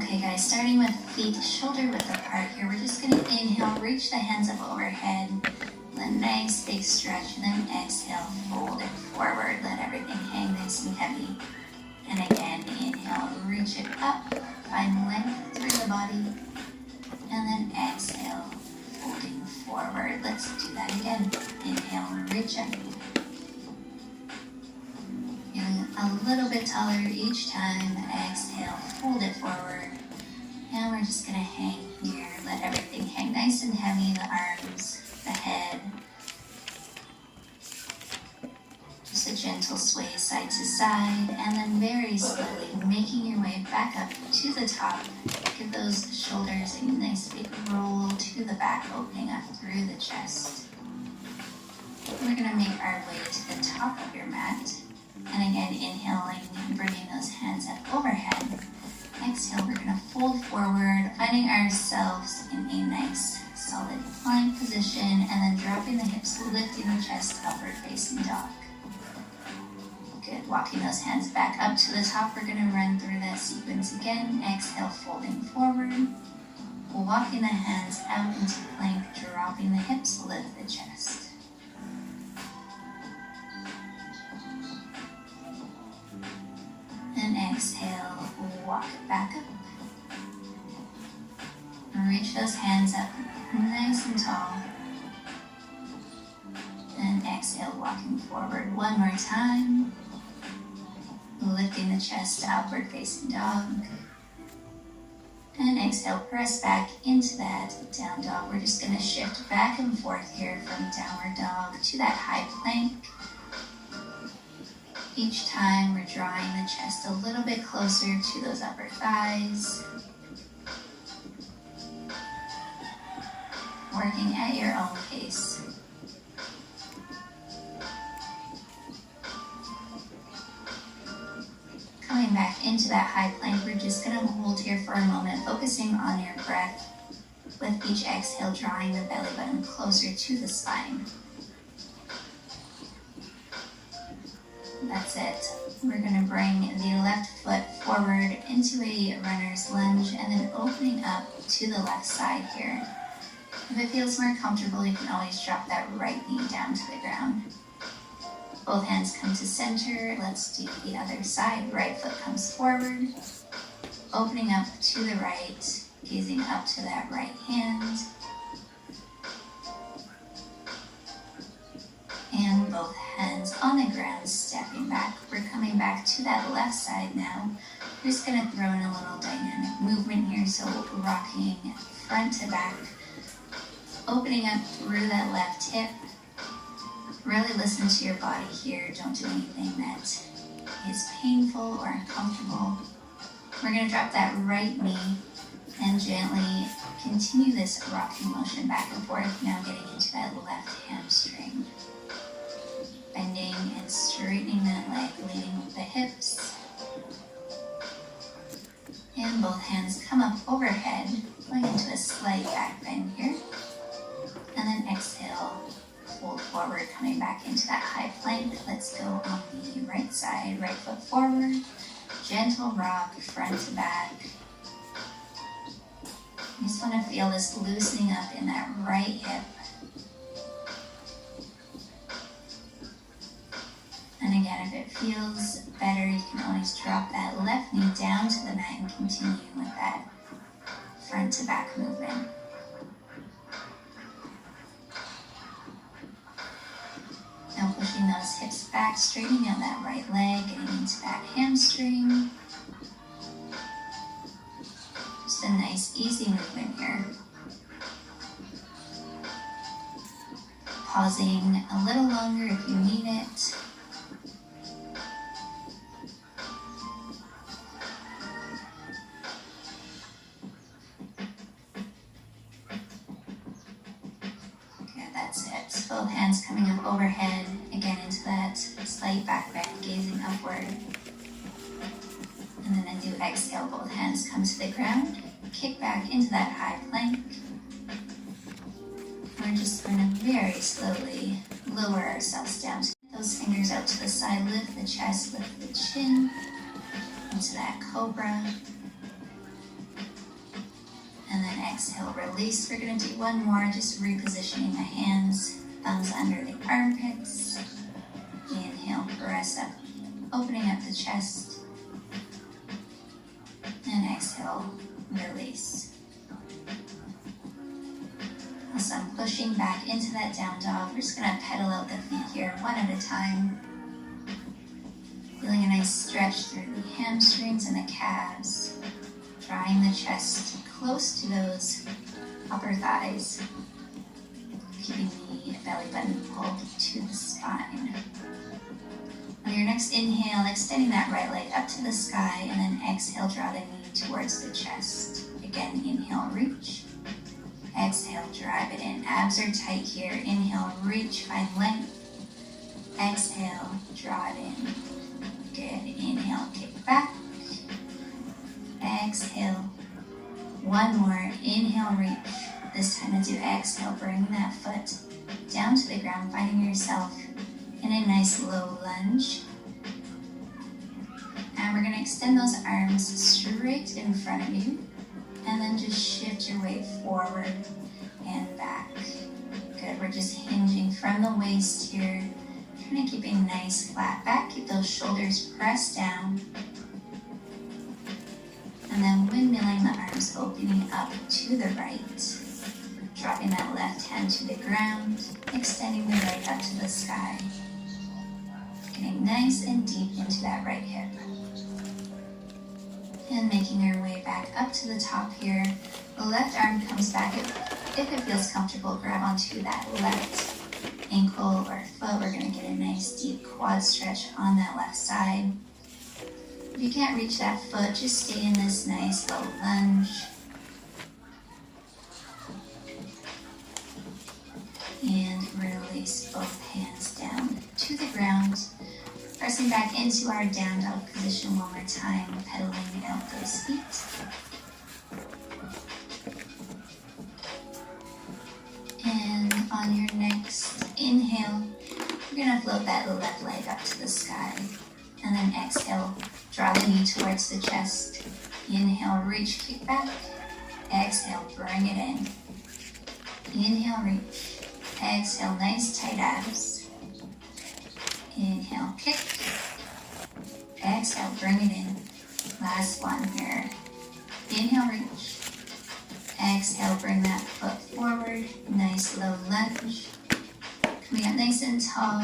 Okay guys, starting with feet shoulder width apart here, we're just going to inhale, reach the hands up overhead, a nice big stretch, and then exhale, fold it forward, let everything hang nice and heavy. And again, inhale, reach it up, find length through the body, and then exhale, folding forward. Let's do that again. Inhale, reach up. Feeling a little bit taller each time. Exhale, fold it forward. And we're just going to hang here. Let everything hang nice and heavy. The arms, the head. Just a gentle sway side to side. And then very slowly making your way back up to the top. Give those shoulders a nice big roll to the back, opening up through the chest. We're going to make our way to the top of your mat. And again, inhaling and bringing those hands up overhead. Exhale, we're going to fold forward, finding ourselves in a nice solid plank position, and then dropping the hips, lifting the chest, upward facing dog. Good, walking those hands back up to the top. We're going to run through that sequence again. Exhale, folding forward, walking the hands out into plank, dropping the hips, lift the chest. And exhale, walk it back up. Reach those hands up nice and tall. And exhale, walking forward one more time. Lifting the chest, upward facing dog. And exhale, press back into that down dog. We're just going to shift back and forth here from downward dog to that high plank. Each time we're drawing the chest a little bit closer to those upper thighs. Working at your own pace. Coming back into that high plank, we're just going to hold here for a moment, focusing on your breath. With each exhale, drawing the belly button closer to the spine. That's it. We're going to bring the left foot forward into a runner's lunge and then opening up to the left side here. If it feels more comfortable, you can always drop that right knee down to the ground. Both hands come to center. Let's do the other side. Right foot comes forward, opening up to the right, gazing up to that right hand. And both hands on the ground, stepping back. We're coming back to that left side now. We're just going to throw in a little dynamic movement here. So rocking front to back, opening up through that left hip. Really listen to your body here. Don't do anything that is painful or uncomfortable. We're going to drop that right knee and gently continue this rocking motion back and forth. Now getting into that left hamstring. Bending and straightening that leg, leading with the hips. And both hands come up overhead, going into a slight back bend here. And then exhale, fold forward, coming back into that high plank. Let's go on the right side, right foot forward. Gentle rock, front to back. You just want to feel this loosening up in that right hip. And again, if it feels better, you can always drop that left knee down to the mat and continue with that front to back movement. Now pushing those hips back, straightening out that right leg, getting into that hamstring. Just a nice, easy movement here. Pausing a little longer if you need it. That's it. Both hands coming up overhead, again into that slight back bend, gazing upward. And then I do exhale, both hands come to the ground, kick back into that high plank. We're just going to very slowly lower ourselves down. Those fingers out to the side, lift the chest, lift the chin, into that cobra. And then exhale, release. We're gonna do one more, just repositioning the hands, thumbs under the armpits. Inhale, press up, opening up the chest. And exhale, release. Awesome, pushing back into that down dog. We're just gonna pedal out the feet here, one at a time. Feeling a nice stretch through the hamstrings and the calves. Drawing the chest close to those upper thighs. Keeping the belly button pulled to the spine. On your next inhale, extending that right leg up to the sky, and then exhale, draw the knee towards the chest. Again, inhale, reach. Exhale, drive it in. Abs are tight here. Inhale, reach, find length. Exhale, draw it in. Good. Inhale, kick back. Exhale. One more. Inhale, reach. This time to do exhale, bring that foot down to the ground, finding yourself in a nice low lunge. And we're going to extend those arms straight in front of you. And then just shift your weight forward and back. Good. We're just hinging from the waist here. Trying to keep a nice flat back. Keep those shoulders pressed down. And then windmilling the arms, opening up to the right. Dropping that left hand to the ground. Extending the right up to the sky. Getting nice and deep into that right hip. And making our way back up to the top here. The left arm comes back. If it feels comfortable, grab onto that left ankle or foot. We're going to get a nice deep quad stretch on that left side. If you can't reach that foot, just stay in this nice low lunge. And release both hands down to the ground. Pressing back into our down dog position one more time, pedaling out those feet. And on your next inhale, you're going to float that left leg up to the sky. And then exhale, draw the knee towards the chest. Inhale, reach, kick back. Exhale, bring it in. Inhale, reach. Exhale, nice tight abs. Inhale, kick. Exhale, bring it in. Last one here. Inhale, reach. Exhale, bring that foot forward. Nice low lunge. Coming up nice and tall.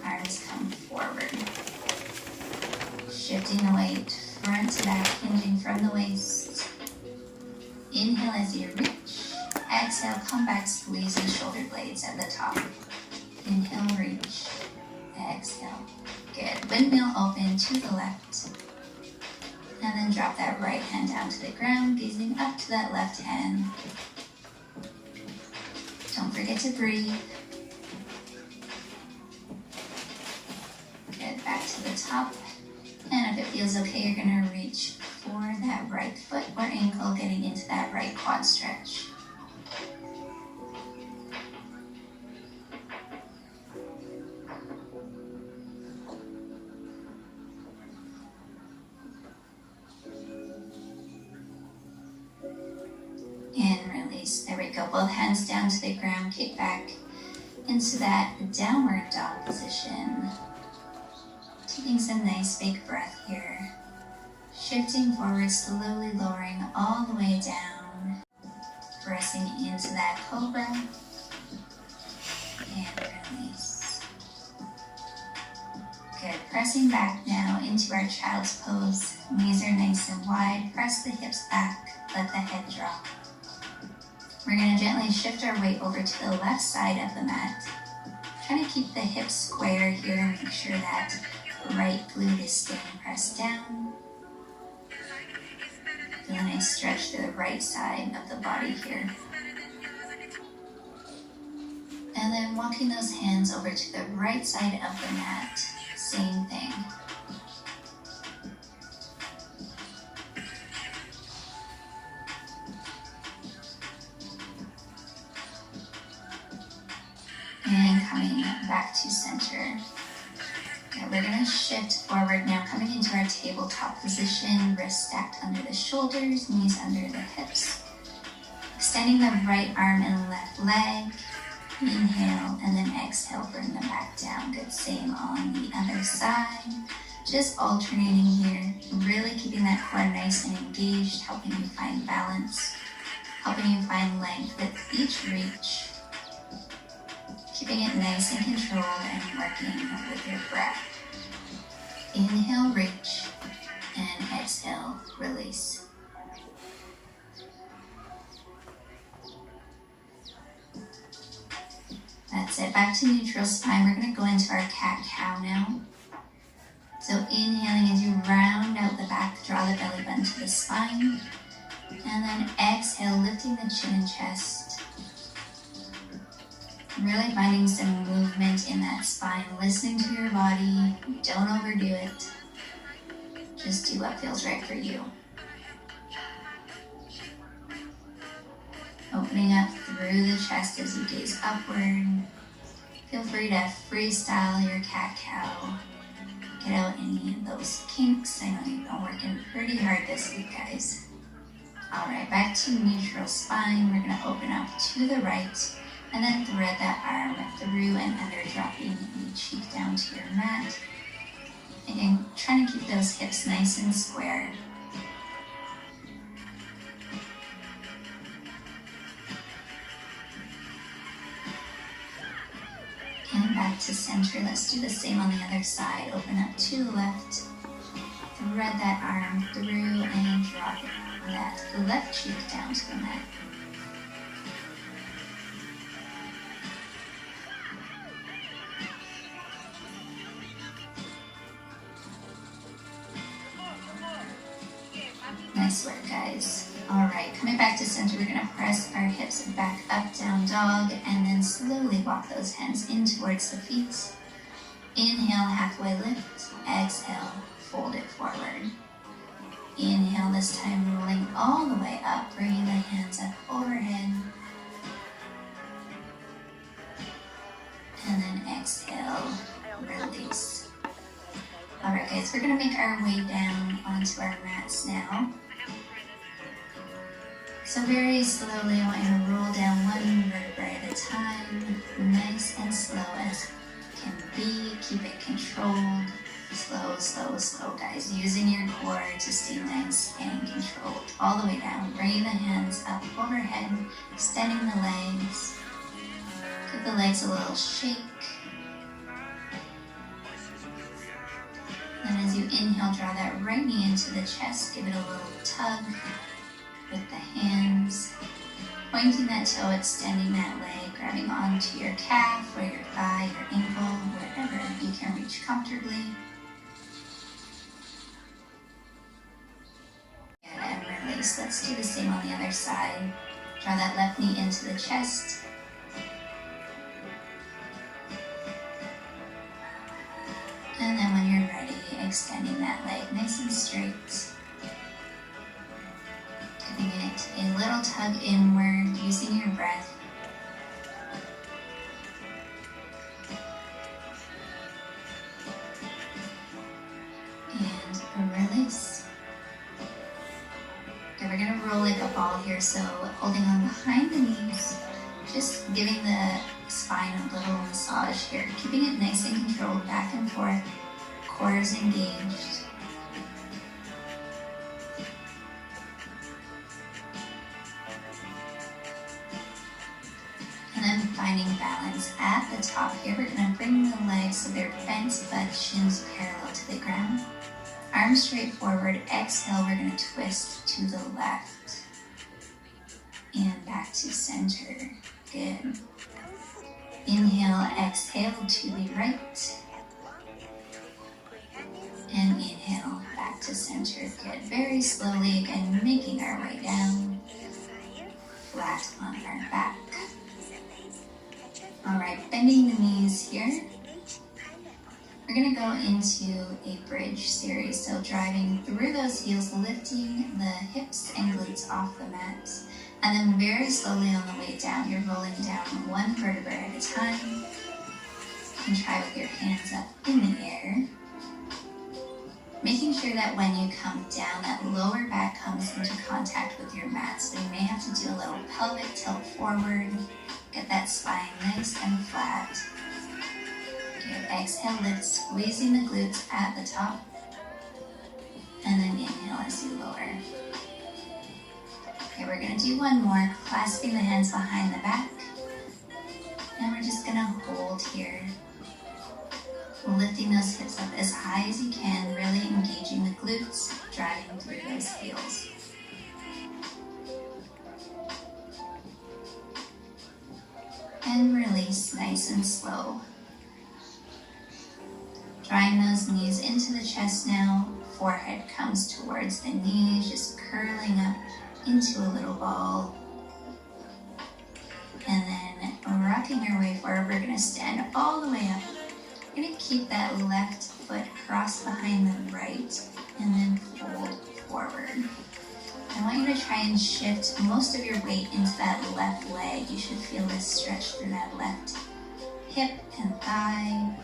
Arms come forward. Shifting the weight front to back, hinging from the waist. Inhale as you reach. Exhale, come back, squeeze the shoulder blades at the top. Inhale, reach. Exhale. Good. Windmill open to the left. And then drop that right hand down to the ground, gazing up to that left hand. Don't forget to breathe. Good. Back to the top. And if it feels okay, you're going to reach for that right foot or ankle, getting into that right quad stretch. And release. There we go. Both hands down to the ground. Kick back into that downward dog position. Taking some nice big breath here. Shifting forward, slowly lowering all the way down. Pressing into that cobra. And release. Good. Pressing back now into our child's pose. Knees are nice and wide. Press the hips back. Let the head drop. We're going to gently shift our weight over to the left side of the mat. Trying to keep the hips square here. Make sure that right glute is staying pressed down. Feel a nice stretch to the right side of the body here. And then walking those hands over to the right side of the mat. Same thing. And coming back to center. Good. we're gonna shift forward now, coming into our tabletop position, wrists stacked under the shoulders, knees under the hips. Extending the right arm and left leg. Inhale and then exhale, bring them back down. Good, same on the other side. Just alternating here, really keeping that core nice and engaged, helping you find balance, helping you find length with each reach. Keeping it nice and controlled and working with your breath. Inhale, reach, and exhale, release. That's it, back to neutral spine. We're gonna go into our cat-cow now. So inhaling as you round out the back, draw the belly button to the spine. And then exhale, lifting the chin and chest. Really finding some movement in that spine, listening to your body. Don't overdo it. Just do what feels right for you. Opening up through the chest as you gaze upward. Feel free to freestyle your cat-cow. Get out any of those kinks. I know you've been working pretty hard this week, guys. All right, back to neutral spine. We're gonna open up to the right and then thread that arm through and under, dropping the cheek down to your mat. Again, trying to keep those hips nice and square. And back to center. Let's do the same on the other side. Open up to the left. Thread that arm through and drop that left cheek down to the mat. Nice work, guys. All right, coming back to center, we're gonna press our hips back up, down dog, and then slowly walk those hands in towards the feet. Inhale, halfway lift. Exhale, fold it forward. Inhale, this time rolling all the way up, bringing the hands up overhead. And then exhale, release. All right, guys, we're gonna make our way down onto our mats now. So very slowly, I want you to roll down one vertebrae at a time, nice and slow as can be. Keep it controlled. Slow, slow, slow, guys. Using your core to stay nice and controlled. All the way down. Bringing the hands up overhead, extending the legs. Give the legs a little shake. And as you inhale, draw that right knee into the chest. Give it a little tug with the hands. Pointing that toe, extending that leg, grabbing onto your calf or your thigh, your ankle, wherever you can reach comfortably. And release. Let's do the same on the other side. Draw that left knee into the chest. And then when you're ready, extending that leg nice and straight. Giving it a little tug inward, using your breath. And release. Okay, we're gonna roll like a ball here, so holding on behind the knees, just giving the spine a little massage here, keeping it nice and controlled, back and forth, core is engaged. And then finding balance at the top here, we're gonna bring the legs so they're bent but shins parallel to the ground. Arms straight forward, exhale, we're gonna twist to the left and back to center. Good. Inhale, exhale to the right. And inhale, back to center. Good. Very slowly, again, making our way down, flat on our back. All right, bending the knees here. We're gonna go into a bridge series. So driving through those heels, lifting the hips and glutes off the mat. And then very slowly on the way down, you're rolling down one vertebrae at a time. You can try with your hands up in the air. Making sure that when you come down, that lower back comes into contact with your mat. So you may have to do a little pelvic tilt forward, get that spine nice and flat. Good. Exhale, lift, squeezing the glutes at the top. And then inhale as you lower. Okay, we're gonna do one more, clasping the hands behind the back. And we're just gonna hold here. Lifting those hips up as high as you can, really engaging the glutes, driving through those heels. And release nice and slow. Drawing those knees into the chest now. Forehead comes towards the knees, just curling up into a little ball. And then rocking our way forward, we're going to stand all the way up. We're going to keep that left foot crossed behind the right and then fold forward. I want you to try and shift most of your weight into that left leg. You should feel this stretch through that left hip and thigh.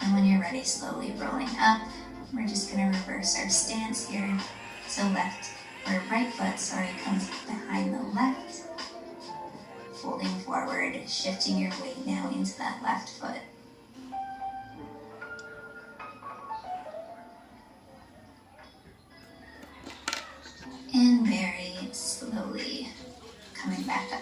And when you're ready, slowly rolling up. We're just going to reverse our stance here. So right foot, comes behind the left. Folding forward, shifting your weight now into that left foot. And very slowly coming back up.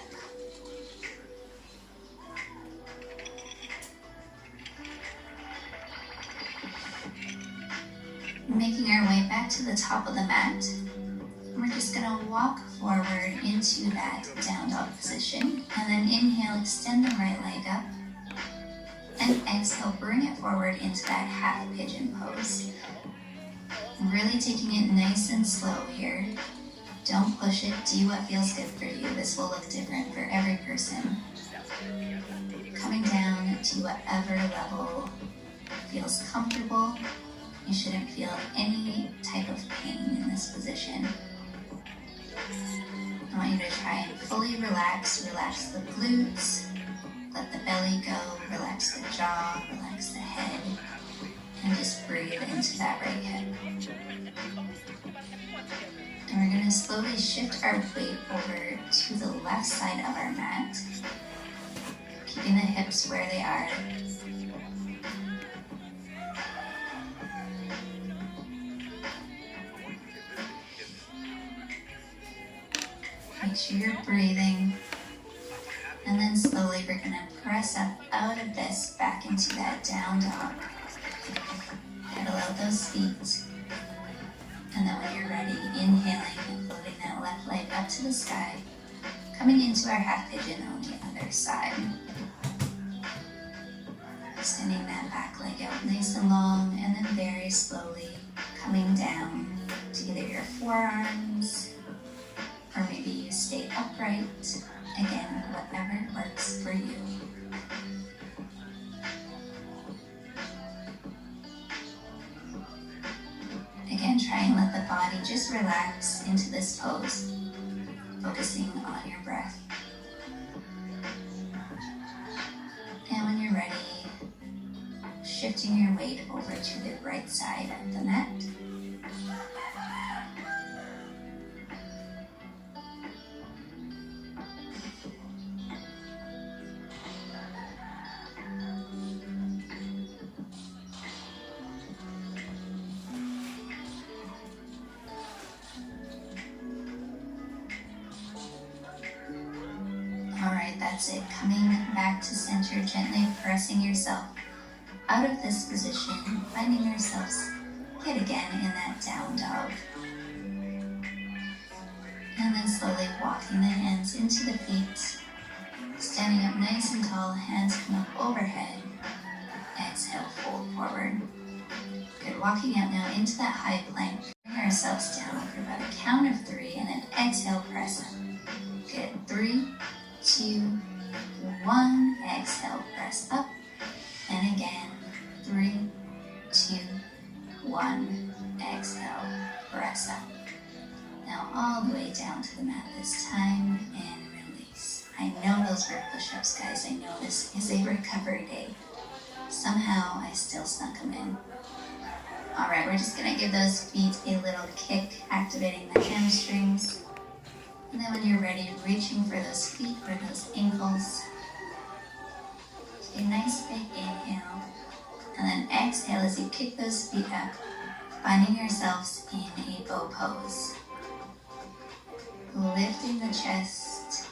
Making our way back to the top of the mat. We're just gonna walk forward into that down dog position. And then inhale, extend the right leg up. And exhale, bring it forward into that half pigeon pose. Really taking it nice and slow here. Don't push it, do what feels good for you. This will look different for every person. Coming down to whatever level feels comfortable. You shouldn't feel any type of pain in this position. I want you to try and fully relax the glutes, let the belly go, relax the jaw, relax the head, and just breathe into that right hip. And we're going to slowly shift our weight over to the left side of our mat, keeping the hips where they are. Make sure you're breathing. And then slowly we're going to press up out of this back into that down dog. Pedal out those feet. And then when you're ready, inhaling and floating that left leg up to the sky. Coming into our half pigeon on the other side. Extending that back leg out nice and long, and then very slowly coming down to either your forearms, or maybe you stay upright. Again, whatever works for you. Again, try and let the body just relax into this pose, focusing on your breath. And when you're ready, shifting your weight over to the right side of the mat. Alright, that's it. Coming back to center, gently pressing yourself out of this position, finding yourselves yet again in that down dog. And then slowly walking the hands into the feet, standing up nice and tall, hands come up overhead. Exhale, fold forward. Good, walking out now into that high plank. Bring ourselves down for about a count of 3, and then exhale, press up. Good, 3, 2, 1, exhale, press up, and again, 3, 2, 1, exhale, press up. Now all the way down to the mat this time, and release. I know those were push-ups, guys. I know this is a recovery day. Somehow I still snuck them in. All right, we're just gonna give those feet a little kick, activating the hamstrings. And then when you're ready, reaching for those feet or those ankles. Take a nice big inhale. And then exhale as you kick those feet up, finding yourselves in a bow pose. Lifting the chest.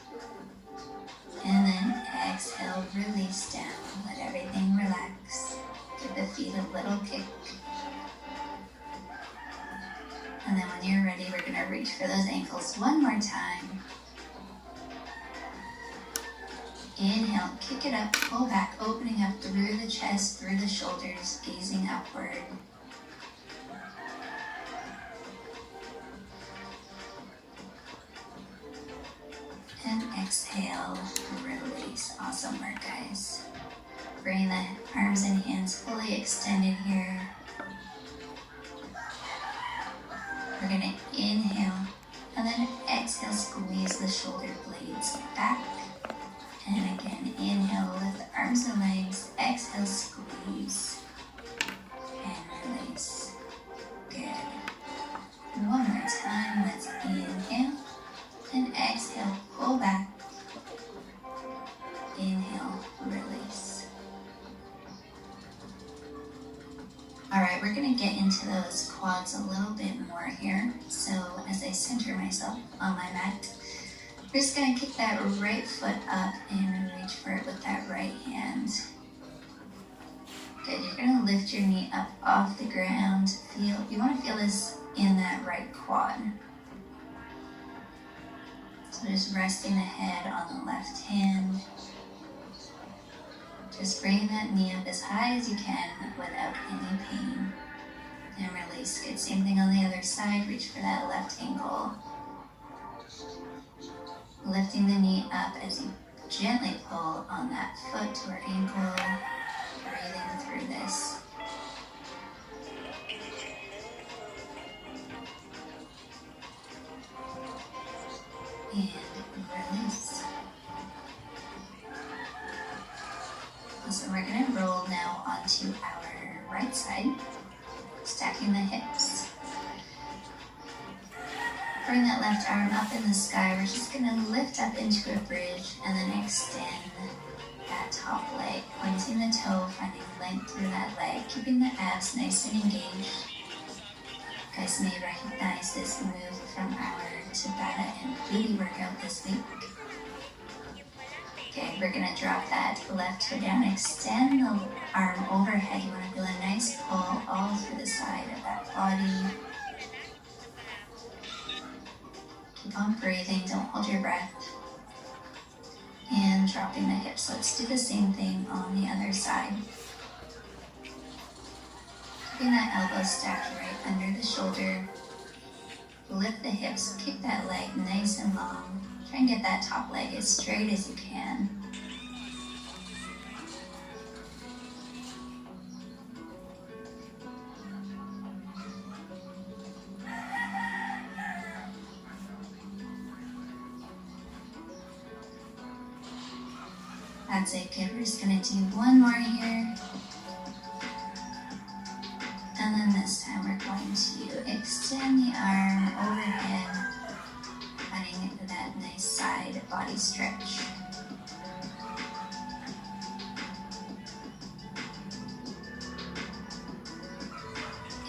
And then exhale, release down. Let everything relax. Give the feet a little kick. And then when you're ready, we're going to reach for those ankles one more time. Inhale, kick it up, pull back, opening up through the chest, through the shoulders, gazing upward. And exhale, release. Awesome work, guys. Bring the arms and hands fully extended here. We're going to inhale and then exhale, squeeze the shoulder blades back. And again, inhale, lift the arms and legs. Exhale, squeeze and release. Good. And one more time, let's inhale and exhale, pull back. Inhale, release. All right, we're gonna get into those quads a little bit more here. So as I center myself on my mat, we're just gonna kick that right foot up and reach for it with that right hand. Good, you're gonna lift your knee up off the ground. You wanna feel this in that right quad. So just resting the head on the left hand. Just bring that knee up as high as you can without any pain. And release. Good. Same thing on the other side. Reach for that left ankle. Lifting the knee up as you gently pull on that foot or ankle. Breathing through this. And release. So we're going to roll now onto our right side, stacking the hips. Bring that left arm up in the sky. We're just going to lift up into a bridge and then extend that top leg, pointing the toe, finding length through that leg, keeping the abs nice and engaged. You guys may recognize this move from our Tabata and booty workout this week. Okay, we're gonna drop that left toe down, extend the arm overhead. You wanna feel a nice pull all through the side of that body. Keep on breathing, don't hold your breath. And dropping the hips. Let's do the same thing on the other side. Keeping that elbow stacked right under the shoulder. Lift the hips, kick that leg nice and long. Try and get that top leg as straight as you can. That's it, good. We're just gonna do one more here. And then this time we're going to extend the arm overhead, finding that nice side body stretch.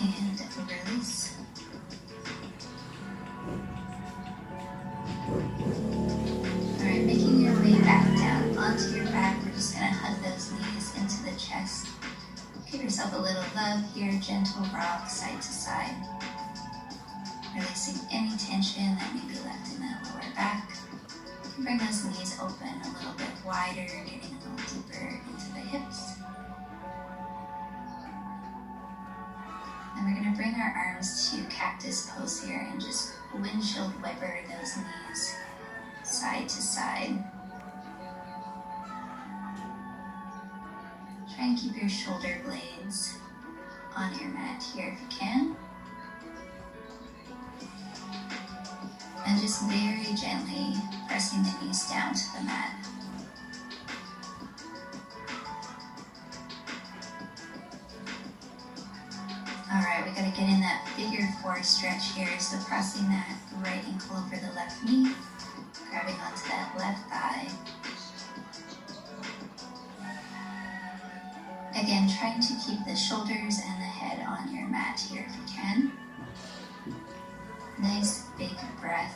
And release. Alright, making your way back down onto your back. We're just going to hug those knees into the chest. Give yourself a little love here, gentle rock side to side. Releasing any tension that may be left in that lower back. You can bring those knees open a little bit wider, getting a little deeper into the hips. And we're going to bring our arms to cactus pose here and just windshield wiper those knees side to side. Try and keep your shoulder blades on your mat here if you can. And just very gently pressing the knees down to the mat. Alright, Alright, we gotta get in that figure 4 stretch here. So pressing that right ankle over the left knee, grabbing onto that left thigh. Again, trying to keep the shoulders and the head on your mat here if you can. Nice big breath.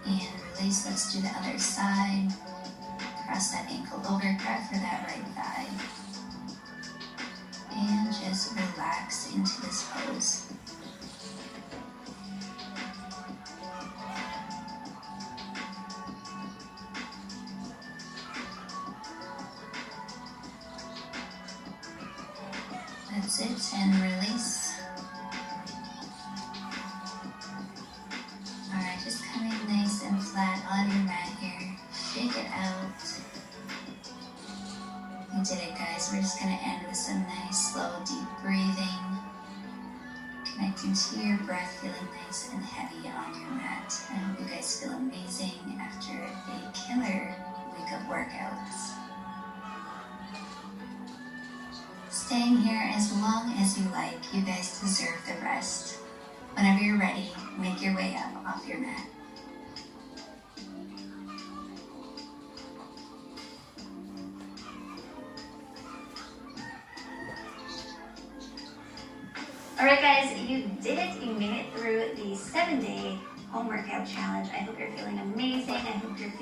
And release. Let's do the other side. Cross that ankle over, grab for that right thigh. And just relax into this pose. That's it, and release. Alright, just coming nice and flat on your mat here. Shake it out. You did it, guys. We're just going to end with some nice, slow, deep breathing. Connecting to your breath, feeling nice and heavy on your mat. I hope you guys feel amazing after a killer week of workouts. Staying here as long as you like. You guys deserve the rest. Whenever you're ready, make your way up off your mat. Alright guys, you did it. You made it through the 7-day home workout challenge. I hope you're feeling amazing. I hope you're feeling